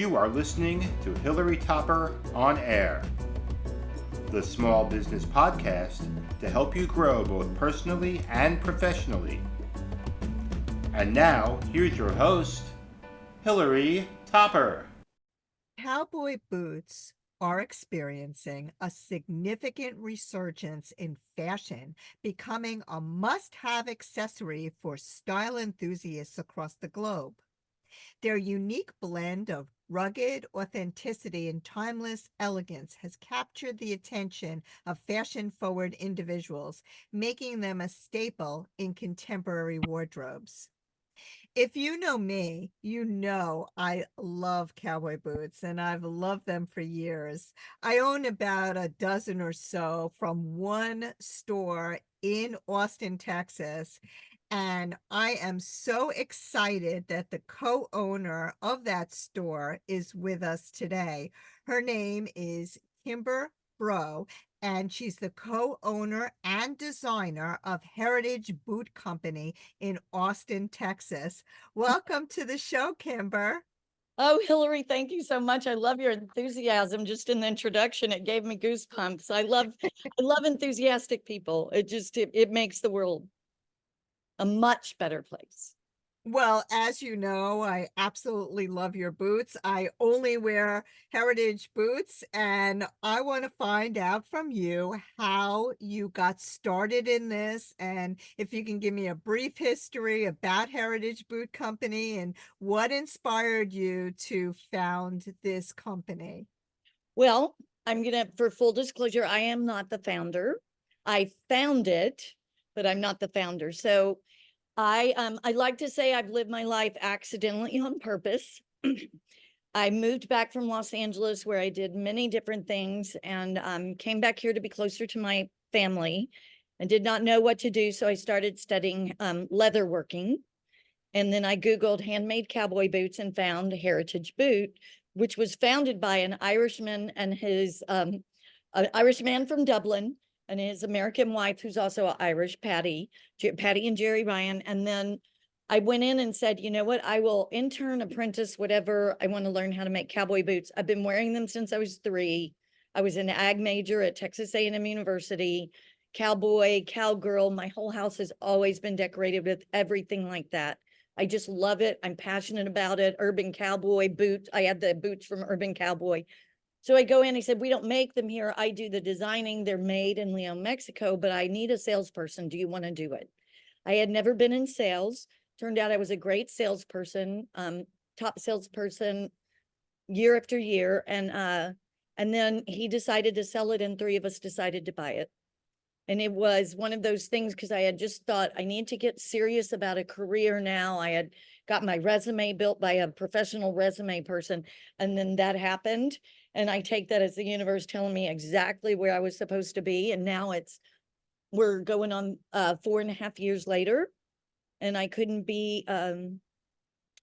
You are listening to Hilary Topper on Air, the small business podcast to help you grow both personally and professionally. And now, here's your host, Hilary Topper. Cowboy boots are experiencing a significant resurgence in fashion, becoming a must-have accessory for style enthusiasts across the globe. Their unique blend of rugged authenticity and timeless elegance has captured the attention of fashion-forward individuals, making them a staple in contemporary wardrobes. If you know me, you know I love cowboy boots and I've loved them for years. I own about a dozen or so from one store in Austin, Texas, and I am so excited that the co-owner of that store is with us today. Her name is Kimber Breaux, and she's the co-owner and designer of Heritage Boot Company in Austin, Texas. Welcome to the show, Kimber. Oh, Hilary, thank you so much. I love your enthusiasm. Just in the introduction, it gave me goosebumps. I love enthusiastic people. It makes the world a much better place. Well, as you know, I absolutely love your boots. I only wear Heritage boots, and I want to find out from you how you got started in this, and if you can give me a brief history about Heritage Boot Company and what inspired you to found this company. Well, for full disclosure, I am not the founder. I found it, but I'm not the founder. So I like to say I've lived my life accidentally on purpose. I moved back from Los Angeles where I did many different things and came back here to be closer to my family and did not know what to do. So I started studying leather working. And then I Googled handmade cowboy boots and found Heritage Boot, which was founded by an Irishman and an Irishman from Dublin and his American wife, who's also Irish, Patty and Jerry Ryan. And then I went in and said, you know what, I will intern, apprentice, whatever. I want to learn how to make cowboy boots. I've been wearing them since I was 3. I was an ag major at Texas A&M University, cowboy, cowgirl. My whole house has always been decorated with everything like that. I just love it. I'm passionate about it. Urban cowboy boots. I had the boots from Urban Cowboy. So I go in, he said, we don't make them here. I do the designing. They're made in Leon, Mexico, but I need a salesperson. Do you want to do it? I had never been in sales. Turned out I was a great salesperson, top salesperson year after year. And then he decided to sell it and 3 of us decided to buy it. And it was one of those things because I had just thought I need to get serious about a career now. I had got my resume built by a professional resume person. And then that happened. And I take that as the universe telling me exactly where I was supposed to be. And now we're going on 4.5 years later. And I couldn't be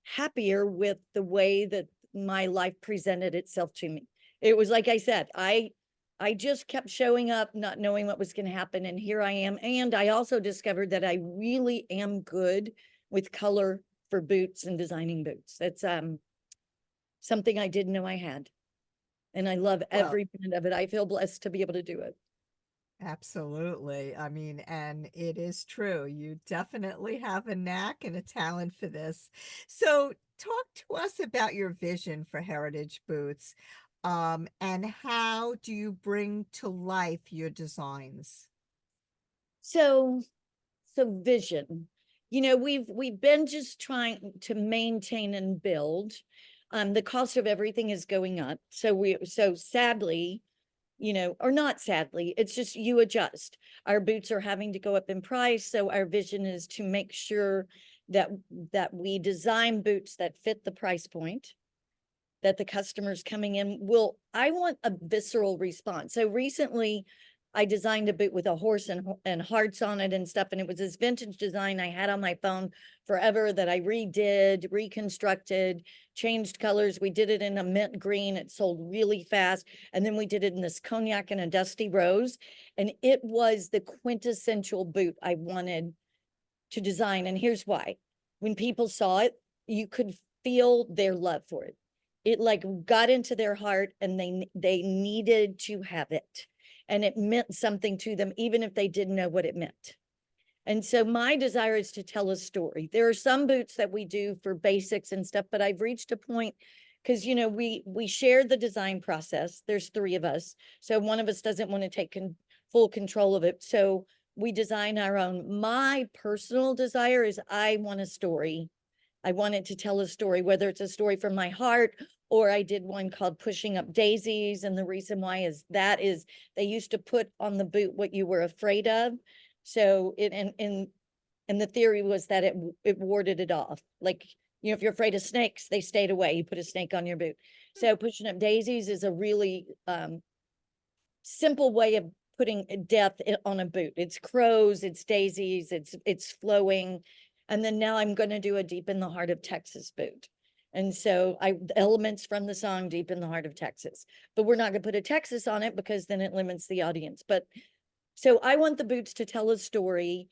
happier with the way that my life presented itself to me. It was like I said, I just kept showing up, not knowing what was going to happen. And here I am. And I also discovered that I really am good with color for boots and designing boots. That's something I didn't know I had. And I love every bit of it. I feel blessed to be able to do it. Absolutely. I mean, and it is true. You definitely have a knack and a talent for this. So talk to us about your vision for Heritage Boots. And how do you bring to life your designs? So vision, we've been just trying to maintain and build. The cost of everything is going up. So sadly, or not sadly, it's just you adjust. Our boots are having to go up in price. So our vision is to make sure that we design boots that fit the price point, that the customers coming in I want a visceral response. So recently I designed a boot with a horse and hearts on it and stuff. And it was this vintage design I had on my phone forever that I redid, reconstructed, changed colors. We did it in a mint green. It sold really fast. And then we did it in this cognac and a dusty rose. And it was the quintessential boot I wanted to design. And here's why. When people saw it, you could feel their love for it. it like got into their heart, and they needed to have it, and it meant something to them, even if they didn't know what it meant. And so my desire is to tell a story. There are some boots that we do for basics and stuff, but I've reached a point, because we share the design process. There's 3 of us, so one of us doesn't want to take full control of it, so we design our own. My personal desire is I want a story. I wanted to tell a story, whether it's a story from my heart, or I did one called Pushing Up Daisies. And the reason why is they used to put on the boot what you were afraid of. So and the theory was that it warded it off. Like, if you're afraid of snakes, they stayed away. You put a snake on your boot. So Pushing Up Daisies is a really simple way of putting death on a boot. It's crows, it's daisies, it's flowing. And then now I'm going to do a Deep in the Heart of Texas boot. And so elements from the song Deep in the Heart of Texas, but we're not going to put a Texas on it because then it limits the audience. But so I want the boots to tell a story.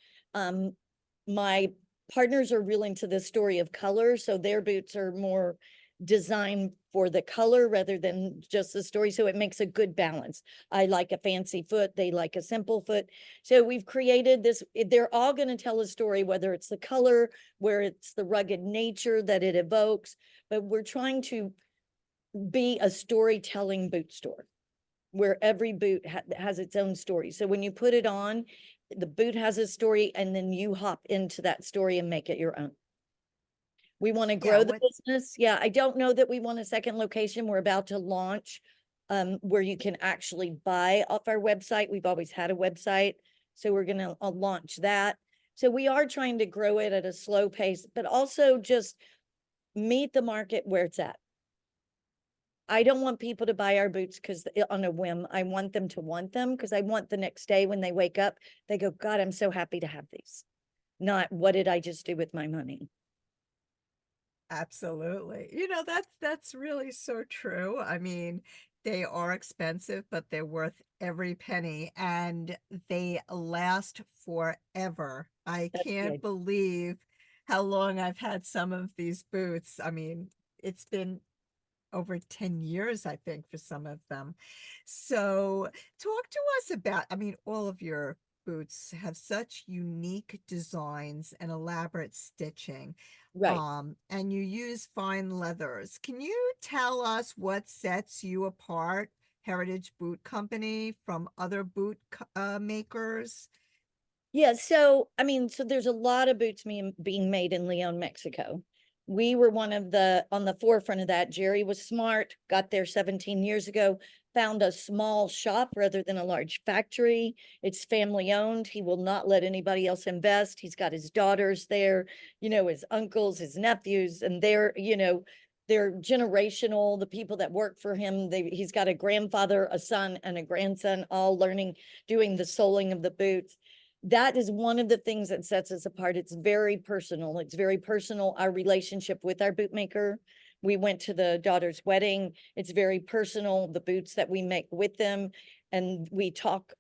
My partners are really into the story of color, so their boots are more designed for the color rather than just the story. So it makes a good balance. I like a fancy foot, they like a simple foot. So we've created this, they're all going to tell a story, whether it's the color, where it's the rugged nature that it evokes, but we're trying to be a storytelling boot store where every boot has its own story. So when you put it on, the boot has a story, and then you hop into that story and make it your own. We want to grow the business. Yeah, I don't know that we want a second location. We're about to launch where you can actually buy off our website. We've always had a website, so we're going to launch that. So we are trying to grow it at a slow pace, but also just meet the market where it's at. I don't want people to buy our boots because on a whim. I want them to want them, because I want the next day when they wake up, they go, God, I'm so happy to have these. Not what did I just do with my money? Absolutely. That's really so true. I mean, they are expensive, but they're worth every penny, and they last forever. I That's can't good. believe how long I've had some of these boots. I mean, it's been over 10 years, I think, for some of them. So talk to us about, I mean, all of your boots have such unique designs and elaborate stitching. Right. And you use fine leathers. Can you tell us what sets you apart, Heritage Boot Company, from other boot makers? Yeah, so I mean, so there's a lot of boots being made in Leon, Mexico. We were one of on the forefront of that. Jerry was smart, got there 17 years ago, found a small shop rather than a large factory. It's family owned. He will not let anybody else invest. He's got his daughters there, his uncles, his nephews, and they're generational. The people that work for him, he's got a grandfather, a son, and a grandson all learning, doing the soling of the boots. That is one of the things that sets us apart. It's very personal. It's very personal, our relationship with our bootmaker. We went to the daughter's wedding. It's very personal, the boots that we make with them. And we talk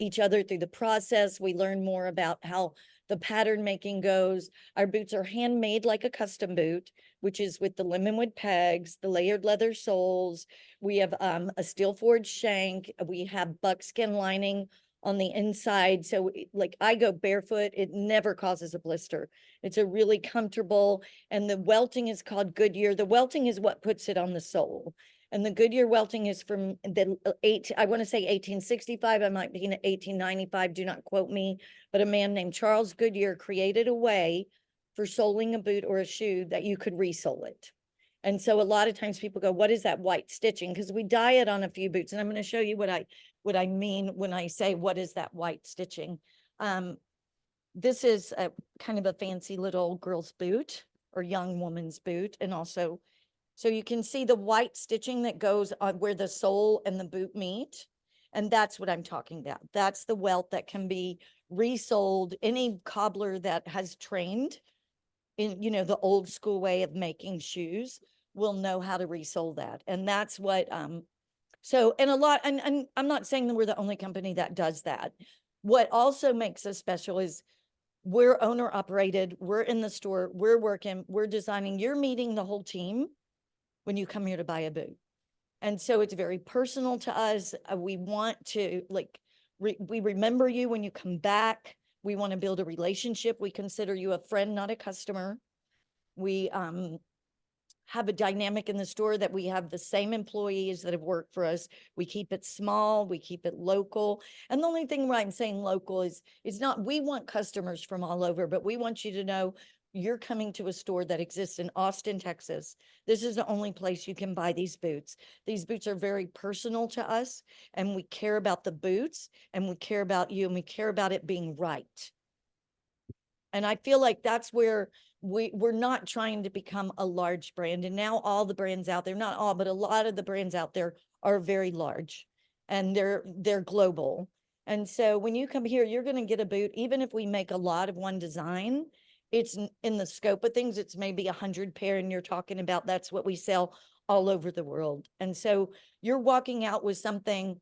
each other through the process. We learn more about how the pattern making goes. Our boots are handmade like a custom boot, which is with the lemonwood pegs, the layered leather soles. We have a steel forged shank. We have buckskin lining on the inside. So like I go barefoot, it never causes a blister. It's a really comfortable, and the welting is called Goodyear. The welting is what puts it on the sole. And the Goodyear welting is from I want to say 1865. I might be in 1895. Do not quote me, but a man named Charles Goodyear created a way for soling a boot or a shoe that you could resole it. And so a lot of times people go, what is that white stitching? Because we dye it on a few boots. And I'm going to show you what I mean when I say, what is that white stitching? This is a kind of a fancy little girl's boot or young woman's boot. And also, so you can see the white stitching that goes on where the sole and the boot meet. And that's what I'm talking about. That's the welt that can be resoled. Any cobbler that has trained in, the old school way of making shoes will know how to resole that. And that's what, so, and a lot, and I'm not saying that we're the only company that does that. What also makes us special is we're owner operated, we're in the store, we're working, we're designing, you're meeting the whole team. when you come here to buy a boot. And so it's very personal to us. We want to we remember you when you come back. We want to build a relationship. We consider you a friend, not a customer. We have a dynamic in the store that we have the same employees that have worked for us. We keep it small, we keep it local. And the only thing why I'm saying local is not, we want customers from all over, but we want you to know you're coming to a store that exists in Austin, Texas. This is the only place you can buy these boots. These boots are very personal to us, and we care about the boots, and we care about you, and we care about it being right. And I feel like that's where we're not trying to become a large brand. And now all the brands out there, not all, but a lot of the brands out there are very large, and they're global. And so when you come here, you're going to get a boot. Even if we make a lot of one design, it's in the scope of things, it's maybe 100 pair, and you're talking about that's what we sell all over the world. And so you're walking out with something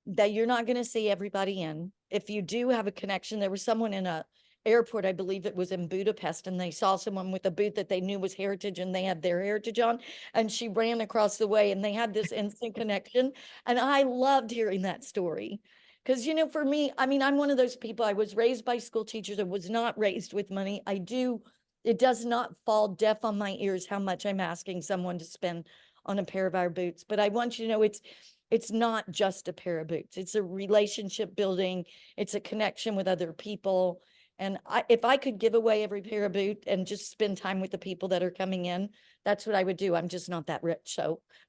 that you're not going to see everybody in. If you do have a connection, there was someone in a airport, I believe it was in Budapest, and they saw someone with a boot that they knew was heritage, and they had their heritage on, and she ran across the way, and they had this instant connection. And I loved hearing that story. Because, for me, I mean, I'm one of those people, I was raised by school teachers. I was not raised with money. It does not fall deaf on my ears how much I'm asking someone to spend on a pair of our boots. But I want you to know it's not just a pair of boots. It's a relationship building. It's a connection with other people. And if I could give away every pair of boot and just spend time with the people that are coming in, that's what I would do. I'm just not that rich.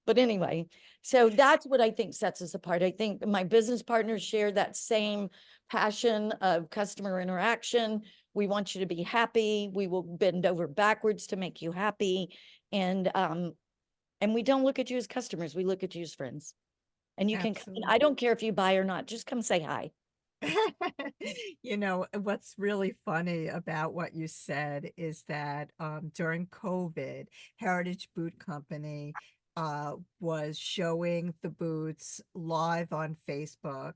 But anyway, so that's what I think sets us apart. I think my business partners share that same passion of customer interaction. We want you to be happy. We will bend over backwards to make you happy. And we don't look at you as customers. We look at you as friends. And you can, I don't care if you buy or not, just come say hi. What's really funny about what you said is that during COVID, Heritage Boot Company was showing the boots live on Facebook.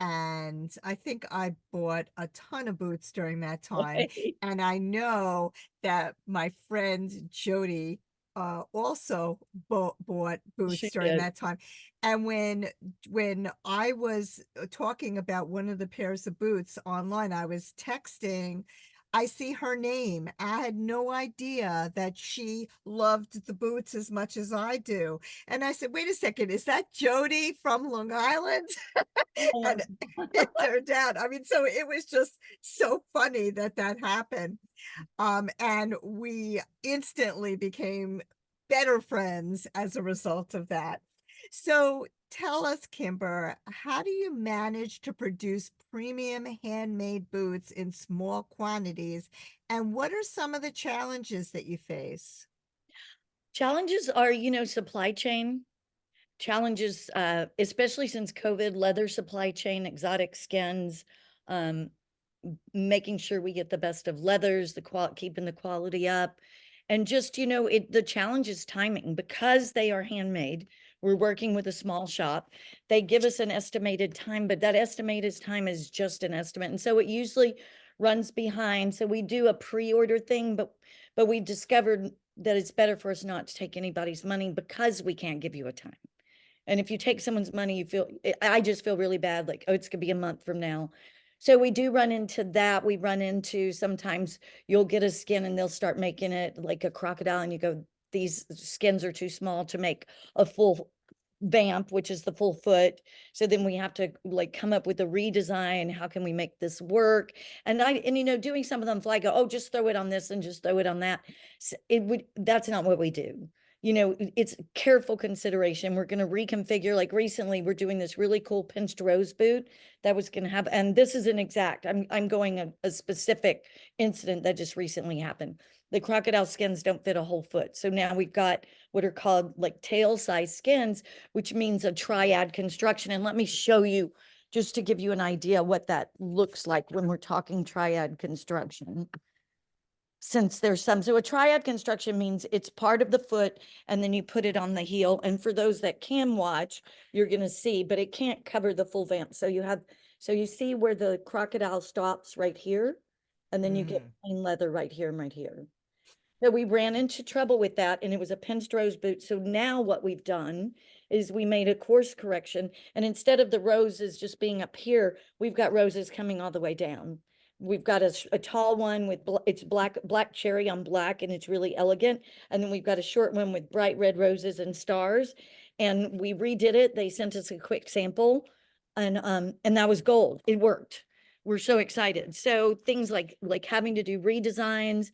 And I think I bought a ton of boots during that time. Right. And I know that my friend Jody also bought boots She during did. that time. And when I was talking about one of the pairs of boots online, I was texting, I see her name. I had no idea that she loved the boots as much as I do. And I said, wait a second, is that Jody from Long Island? And it turned out, I mean, so it was just so funny that happened. And we instantly became better friends as a result of that. So tell us, Kimber, how do you manage to produce premium handmade boots in small quantities? And what are some of the challenges that you face? Challenges are, supply chain challenges, especially since COVID, leather supply chain, exotic skins, making sure we get the best of leathers, keeping the quality up. And just, the challenge is timing, because they are handmade. We're working with a small shop. They give us an estimated time, but that estimated time is just an estimate. And so it usually runs behind. So we do a pre-order thing, but we've discovered that it's better for us not to take anybody's money, because we can't give you a time. And if you take someone's money, I just feel really bad, like, oh, it's gonna be a month from now. So we do run into that. We run into, sometimes you'll get a skin and they'll start making it like a crocodile, and you go, these skins are too small to make a full vamp, which is the full foot. So then we have to come up with a redesign. How can we make this work? And doing some of them fly, go, oh, just throw it on this and just throw it on that. So that's not what we do. It's careful consideration. We're going to reconfigure. Like recently, we're doing this really cool pinched rose boot that was going to have, and this is an exact, I'm going a specific incident that just recently happened. The crocodile skins don't fit a whole foot. So now we've got what are called tail size skins, which means a triad construction. And let me show you, just to give you an idea what that looks like when we're talking triad construction. Since there's so a triad construction means it's part of the foot, and then you put it on the heel. And for those that can watch, you're going to see, but it can't cover the full vamp. So you see where the crocodile stops right here, and then you get plain leather right here and right here. So we ran into trouble with that, and it was a pinched rose boot. So now what we've done is we made a course correction, and instead of the roses just being up here, we've got roses coming all the way down. We've got a tall one with it's black cherry on black, and it's really elegant. And then we've got a short one with bright red roses and stars. And we redid it. They sent us a quick sample, and that was gold. It worked. We're so excited. So things like having to do redesigns.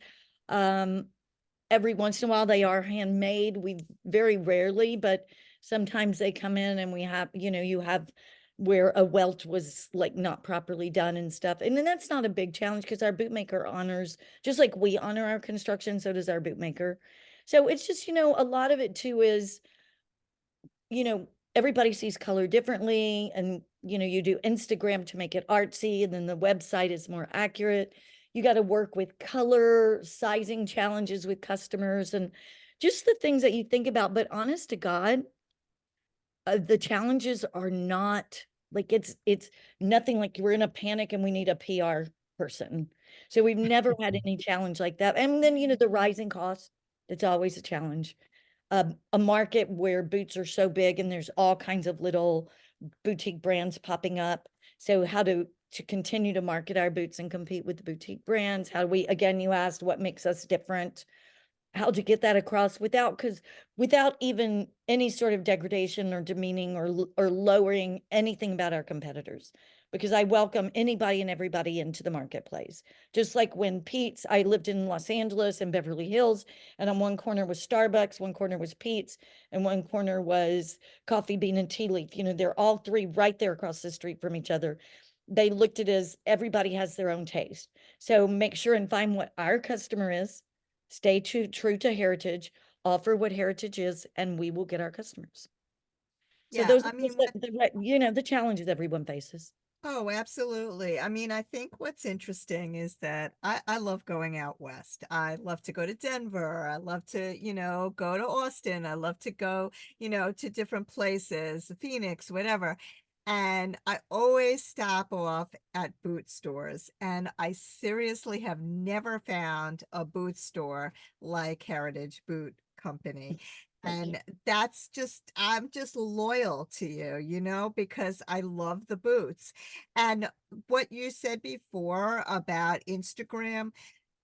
Every once in a while they are handmade. We very rarely, but sometimes they come in and we have, you have where a welt was like not properly done and stuff. And then that's not a big challenge because our bootmaker honors, just like we honor our construction, so does our bootmaker. So it's just, a lot of it too is, everybody sees color differently, and, you do Instagram to make it artsy, and then the website is more accurate. You got to work with color, sizing challenges with customers, and just the things that you think about. But honest to God, the challenges are not like it's nothing like we're in a panic and we need a PR person. So we've never had any challenge like that. And then, the rising costs, it's always a challenge. A market where boots are so big and there's all kinds of little boutique brands popping up. So how to continue to market our boots and compete with the boutique brands? How do we, again, you asked what makes us different, how to get that across without even any sort of degradation or demeaning or lowering anything about our competitors, because I welcome anybody and everybody into the marketplace. Just like when Pete's, I lived in Los Angeles and Beverly Hills, and on one corner was Starbucks, one corner was Pete's, and one corner was Coffee Bean and Tea Leaf. They're all three right there across the street from each other. They looked at it as everybody has their own taste. So make sure and find what our customer is, stay true to heritage, offer what heritage is, and we will get our customers. So Yeah, those I are mean, just the challenges everyone faces. oh, absolutely. I mean, I think what's interesting is that I love going out west. I love to go to Denver. I love to, go to Austin. I love to go, to different places, Phoenix, whatever. And I always stop off at boot stores. And I seriously have never found a boot store like Heritage Boot Company. Thank you. And I'm just loyal to you, because I love the boots. And what you said before about Instagram,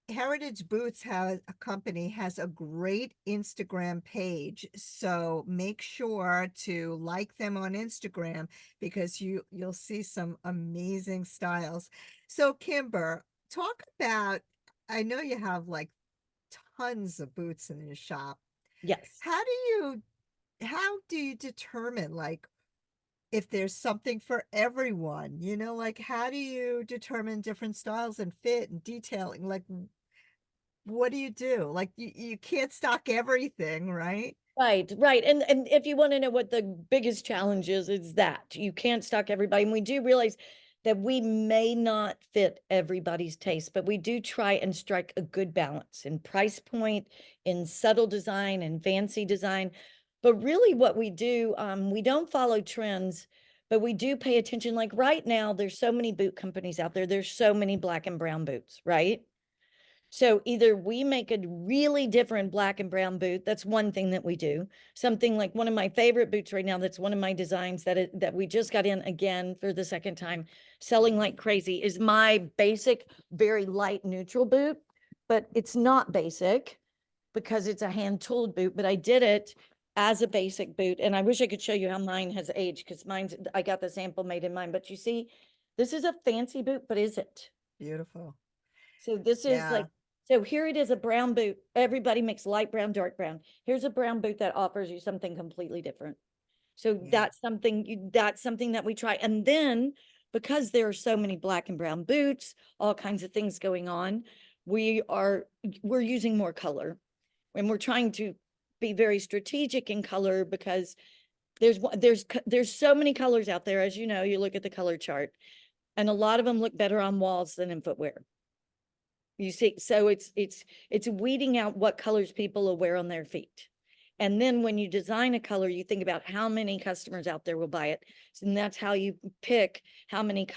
Heritage Boots has a company has a great Instagram page. So make sure to like them on Instagram because you'll see some amazing styles. So Kimber, talk about, I know you have like tons of boots in your shop. Yes. How do you determine like if there's something for everyone, like how do you determine different styles and fit and detailing? Like what do you do? Like you can't stock everything, right? Right, right. And if you want to know what the biggest challenge is that you can't stock everybody. And we do realize that we may not fit everybody's taste, but we do try and strike a good balance in price point, in subtle design and fancy design. But really what we do, we don't follow trends, but we do pay attention. Like right now, there's so many boot companies out there. There's so many black and brown boots, right? So either we make a really different black and brown boot. That's one thing that we do. Something like one of my favorite boots right now, that's one of my designs that we just got in again for the second time, selling like crazy, is my basic, very light neutral boot. But it's not basic because it's a hand tooled boot, but I did it as a basic boot. And I wish I could show you how mine has aged, because I got the sample made in mine. But you see, this is a fancy boot, but is it? Beautiful. So this is Yeah. like, so here it is, a brown boot. Everybody makes light brown, dark brown. Here's a brown boot that offers you something completely different. So Yeah. that's something that we try. And then because there are so many black and brown boots, all kinds of things going on, we're using more color, and we're trying to be very strategic in color, because there's so many colors out there. As you know, you look at the color chart, and a lot of them look better on walls than in footwear. You see, so it's weeding out what colors people will wear on their feet. And then when you design a color, you think about how many customers out there will buy it. And that's how you pick how many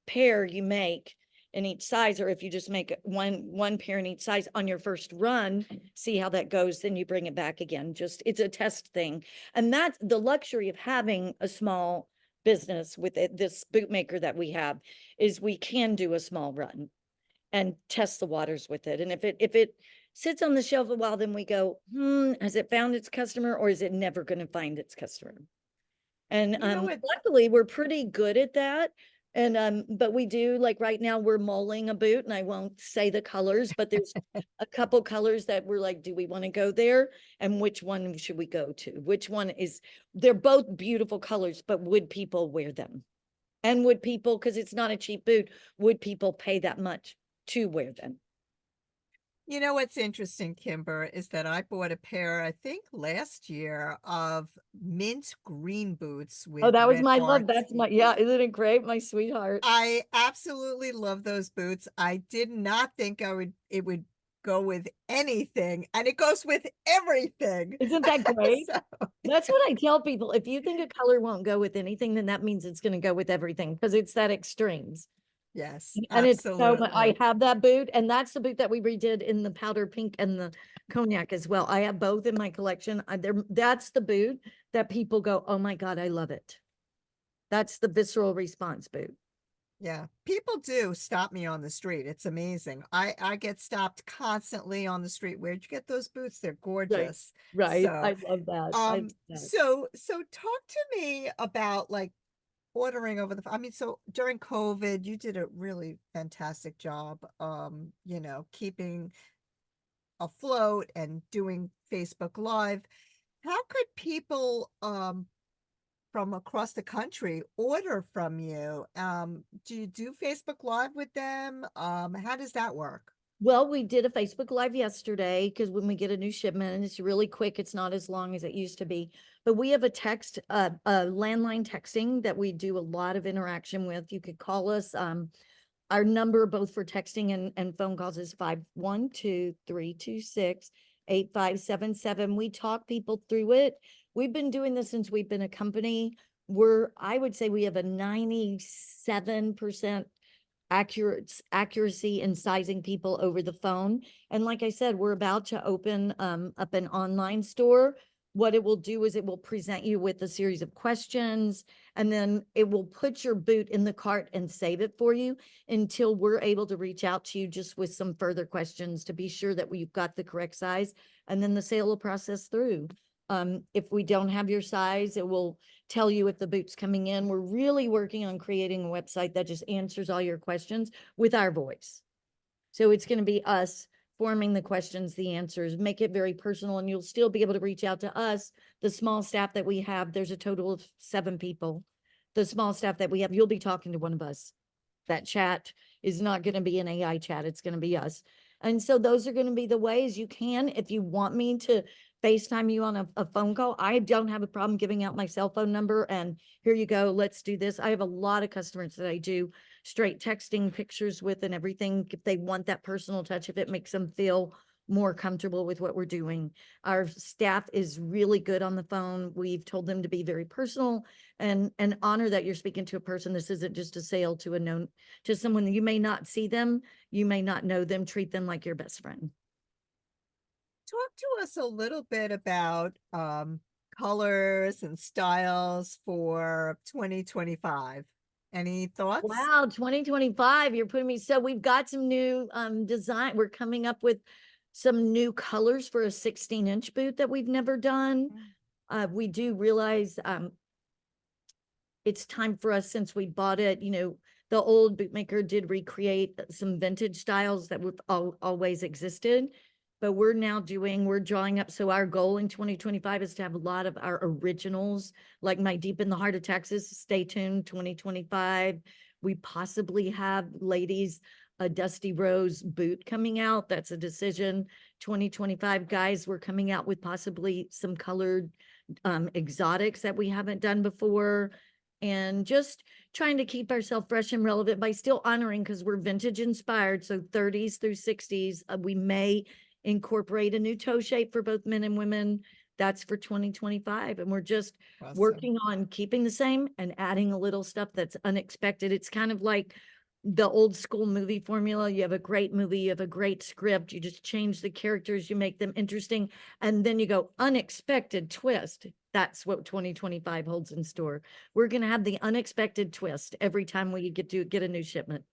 pair you make in each size, or if you just make one pair in each size on your first run, see how that goes, then you bring it back again. Just, it's a test thing. And that's the luxury of having a small business with it. This bootmaker that we have is we can do a small run and test the waters with it. And if it sits on the shelf a while, then we go, has it found its customer, or is it never going to find its customer? And You know what? luckily we're pretty good at that. And but we do, like right now we're mulling a boot, and I won't say the colors, but there's a couple colors that we're like, do we want to go there? And which one should we go to? Which one is, they're both beautiful colors, but would people wear them? And would people, because it's not a cheap boot, would people pay that much to wear them? You know what's interesting, Kimber, is that I bought a pair, I think last year, of mint green boots Oh, with that was red my love. hearts. That's my, yeah, isn't it great? My sweetheart. I absolutely love those boots. I did not think it would go with anything, and it goes with everything. Isn't that great? So, That's what I tell people. If you think a color won't go with anything, then that means it's going to go with everything, because it's that extremes. yes, And it's so much. I absolutely. have that boot, and that's the boot that we redid in the powder pink and the cognac as well. I have both in my collection. That's the boot that people go, oh my God, I love it. That's the visceral response boot. Yeah, people do stop me on the street. It's amazing. I get stopped constantly on the street. Where'd you get those boots? They're gorgeous. Right. So, I love that. I love that. so talk to me about like ordering over the I mean, so during COVID, you did a really fantastic job, you know, keeping afloat and doing Facebook Live. How could people from across the country order from you? Do you do Facebook Live with them? How does that work? Well, we did a Facebook Live yesterday, because when we get a new shipment, it's really quick. It's not as long as it used to be. But we have a landline texting that we do a lot of interaction with. You could call us. Our number, both for texting and phone calls, is 512-326-8577. We talk people through it. We've been doing this since we've been a company. I would say we have a 97% accuracy in sizing people over the phone. And like I said, we're about to open up an online store. What it will do is it will present you with a series of questions, and then it will put your boot in the cart and save it for you until we're able to reach out to you just with some further questions to be sure that we've got the correct size, and then the sale will process through. If we don't have your size, it will tell you if the boot's coming in. We're really working on creating a website that just answers all your questions with our voice. So it's going to be us forming the questions, the answers, make it very personal, and you'll still be able to reach out to us. The small staff that we have, there's a total of 7 people. The small staff that we have, you'll be talking to one of us. That chat is not going to be an AI chat. It's going to be us. And so those are going to be the ways you can, if you want me to FaceTime you on a phone call, I don't have a problem giving out my cell phone number and here you go, let's do this. I have a lot of customers that I do straight texting pictures with and everything, if they want that personal touch, if it makes them feel more comfortable with what we're doing. Our staff is really good on the phone. We've told them to be very personal and honor that you're speaking to a person. This isn't just a sale to someone that you may not see them, you may not know them, treat them like your best friend. Talk to us a little bit about colors and styles for 2025. Any thoughts? Wow, 2025, you're putting me, so we've got some new design. We're coming up with some new colors for a 16-inch boot that we've never done. We do realize it's time for us, since we bought it, you know, the old bootmaker did recreate some vintage styles that would always existed, but we're drawing up. So our goal in 2025 is to have a lot of our originals, like my Deep in the Heart of Texas. Stay tuned, 2025. We possibly have, ladies, a Dusty Rose boot coming out. That's a decision. 2025, guys, we're coming out with possibly some colored exotics that we haven't done before. And just trying to keep ourselves fresh and relevant by still honoring, because we're vintage inspired. So 30s through 60s, we may incorporate a new toe shape for both men and women. That's for 2025. And we're just working on keeping the same and adding a little stuff that's unexpected. It's kind of like the old school movie formula. You have a great movie, you have a great script, you just change the characters, you make them interesting, and then you go unexpected twist. That's what 2025 holds in store. We're going to have the unexpected twist every time we get a new shipment.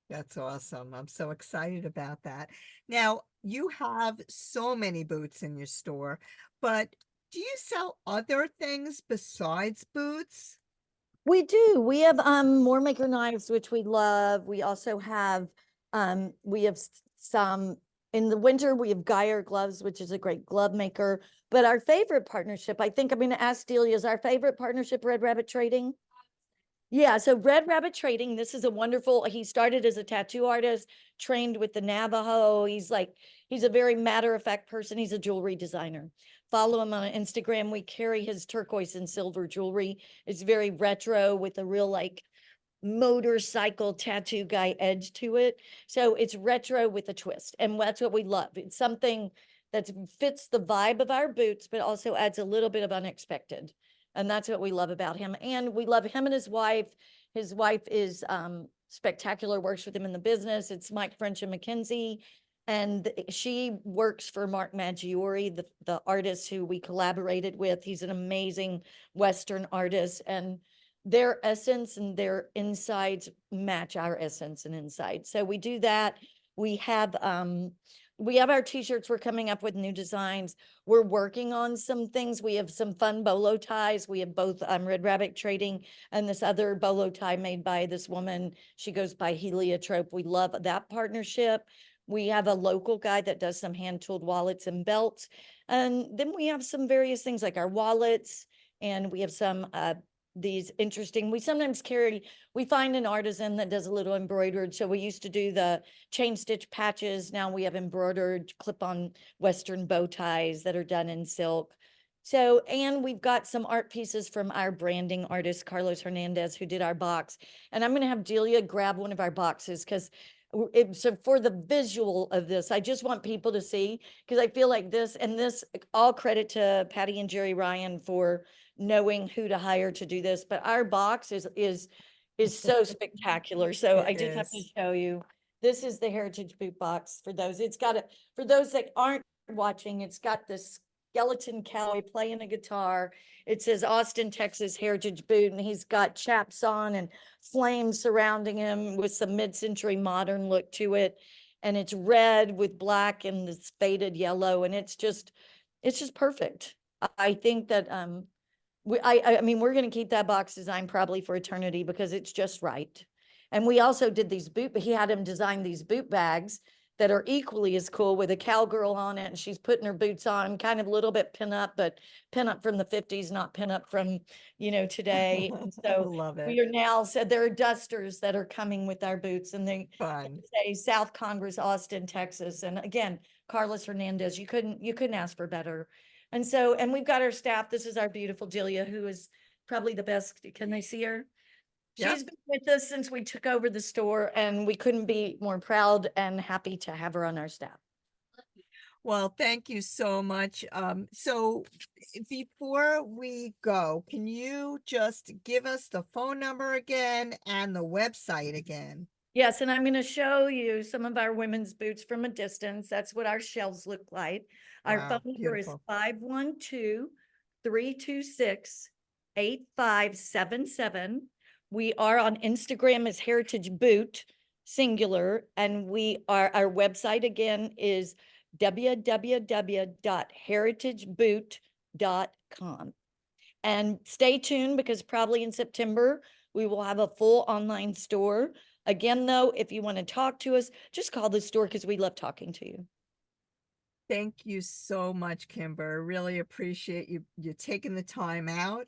That's awesome. I'm so excited about that. Now, you have so many boots in your store, but do you sell other things besides boots? We do. We have more maker knives, which we love. We also have some in the winter, we have Geyer gloves, which is a great glove maker. But our favorite partnership, I think I'm going to ask Delia, is our favorite partnership Red Rabbit Trading? Yeah, so Red Rabbit Trading, this is a wonderful, he started as a tattoo artist, trained with the Navajo. He's a very matter-of-fact person. He's a jewelry designer. Follow him on Instagram. We carry his turquoise and silver jewelry. It's very retro with a real motorcycle tattoo guy edge to it. So it's retro with a twist. And that's what we love. It's something that fits the vibe of our boots, but also adds a little bit of unexpected. And that's what we love about him. And we love him and his wife. His wife is spectacular, works with him in the business. It's Mike French and McKenzie. And she works for Mark Maggiore, the artist who we collaborated with. He's an amazing Western artist. And their essence and their insides match our essence and insides. So we do that. We have our t-shirts. We're coming up with new designs. We're working on some things. We have some fun bolo ties. We have both Red Rabbit Trading and this other bolo tie made by this woman. She goes by Hilary Topper. We love that partnership. We have a local guy that does some hand-tooled wallets and belts. And then we have some various things like our wallets, and we have some these interesting, we find an artisan that does a little embroidered. So we used to do the chain stitch patches. Now we have embroidered clip-on Western bow ties that are done in silk. So, and we've got some art pieces from our branding artist, Carlos Hernandez, who did our box. And I'm going to have Delia grab one of our boxes because so for the visual of this, I just want people to see, because I feel like this, all credit to Patty and Jerry Ryan for knowing who to hire to do this, but our box is so spectacular. So I just have to show you. This is the Heritage Boot Box for those. For those that aren't watching, it's got this skeleton cowboy playing a guitar. It says Austin, Texas Heritage Boot, and he's got chaps on and flames surrounding him with some mid-century modern look to it. And it's red with black and this faded yellow, and it's just perfect. I think that I mean, we're going to keep that box design probably for eternity because it's just right. And we also did these he had him design these boot bags that are equally as cool with a cowgirl on it. And she's putting her boots on, kind of a little bit pin up, but pin up from the 50s, not pin up from, today. And so Love it. we are now said there are dusters that are coming with our boots, and they say South Congress, Austin, Texas. And again, Carlos Hernandez, you couldn't ask for better. And so, and we've got our staff. This is our beautiful Delia, who is probably the best. Can they see her? Yep. She's been with us since we took over the store, and we couldn't be more proud and happy to have her on our staff. Well, thank you so much. So before we go, can you just give us the phone number again and the website again? Yes, and I'm going to show you some of our women's boots from a distance. That's what our shelves look like. Our Wow, phone number is 512-326-8577. We are on Instagram as Heritage Boot, singular, and our website again is www.heritageboot.com. And stay tuned because probably in September, we will have a full online store. Again, though, if you want to talk to us, just call the store because we love talking to you. Thank you so much, Kimber. Really appreciate you taking the time out.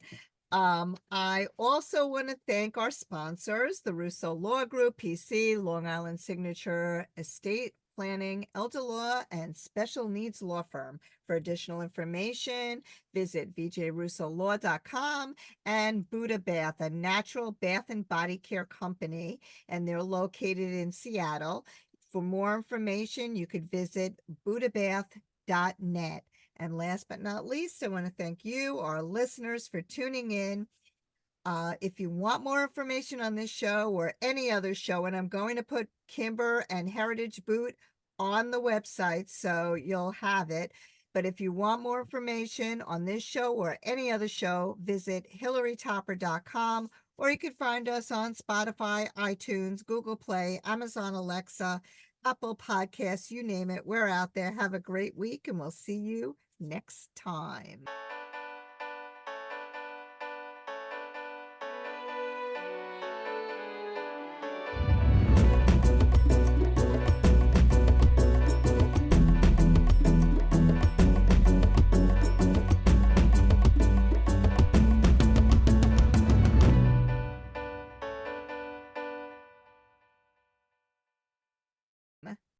I also want to thank our sponsors, the Russo Law Group, PC, Long Island Signature Estate Planning, Elder Law, and Special Needs Law Firm. For additional information, visit vjrussolaw.com, and Buddha Bath, a natural bath and body care company, and they're located in Seattle. For more information, you could visit buddhabath.net. And last but not least, I want to thank you, our listeners, for tuning in. If you want more information on this show or any other show, and I'm going to put Kimber and Heritage Boot on the website, so you'll have it. But if you want more information on this show or any other show, visit hilarytopper.com, or you can find us on Spotify, iTunes, Google Play, Amazon Alexa, Apple Podcasts, you name it. We're out there. Have a great week, and we'll see you next time.